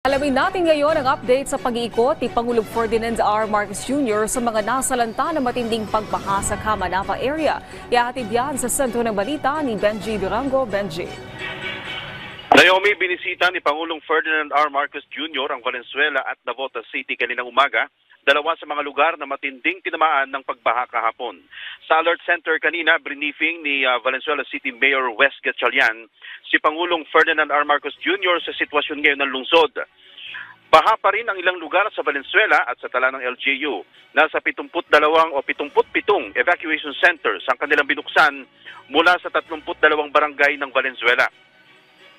Alamin natin ngayon ang update sa pag-iikot ni Pangulong Ferdinand R. Marcos Jr. sa mga nasalanta ng matinding pagbaha sa Camanapa area. Ihahatid yan sa sentro ng balita ni Benji Durango. Benji. Naomi, binisita ni Pangulong Ferdinand R. Marcos Jr. ang Valenzuela at Navotas City kaninang umaga, dalawa sa mga lugar na matinding tinamaan ng pagbaha kahapon. Sa Alert Center kanina, briefing ni Valenzuela City Mayor Wes Gatchalian si Pangulong Ferdinand R. Marcos Jr. sa sitwasyon ngayon ng lungsod. Baha pa rin ang ilang lugar sa Valenzuela at sa tala ng LGU. Nasa 72 o 77 evacuation centers ang kanilang binuksan mula sa 32 barangay ng Valenzuela.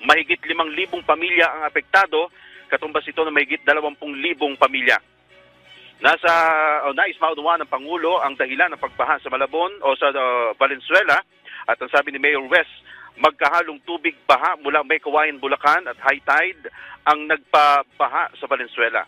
Mahigit 5,000 pamilya ang apektado, katumbas ito na mahigit 20,000 pamilya. Nais maunawa ng Pangulo ang dahilan ng pagbaha sa Malabon o sa Valenzuela at ang sabi ni Mayor Wes, magkahalong tubig baha mula May Kawayan, Bulacan at high tide ang nagpabaha sa Valenzuela.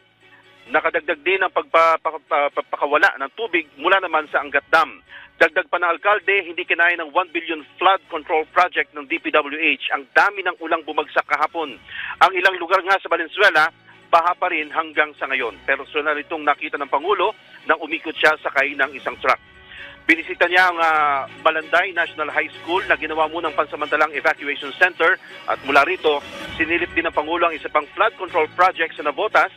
Nakadagdag din ang pagpapakawala ng tubig mula naman sa Angat Dam. Dagdag pa ng alkalde, hindi kinaya ng 1 billion flood control project ng DPWH. Ang dami ng ulang bumagsak kahapon. Ang ilang lugar nga sa Valenzuela, baha pa rin hanggang sa ngayon. Personal itong nakita ng Pangulo nang umikot siya sakay ng isang truck. Binisita niya ang Malanday National High School na ginawa munang pansamantalang evacuation center at mula rito, sinilip din ng Pangulo ang isa pang flood control project sa Navotas,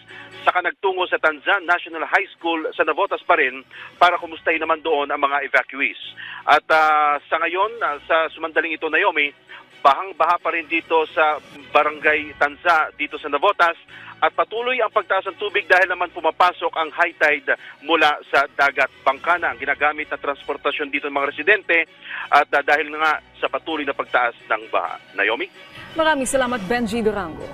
saka nagtungo sa Tanzan National High School sa Navotas pa rin para kumustahin naman doon ang mga evacuees. At sa ngayon, sa sumandaling ito, Naomi, bahang-baha pa rin dito sa Barangay Tanza dito sa Navotas at patuloy ang pagtaas ng tubig dahil naman pumapasok ang high tide mula sa dagat. Bangka na ang ginagamit na transportasyon dito ng mga residente at dahil nga sa patuloy na pagtaas ng baha. Naomi? Maraming salamat, Benji Durango.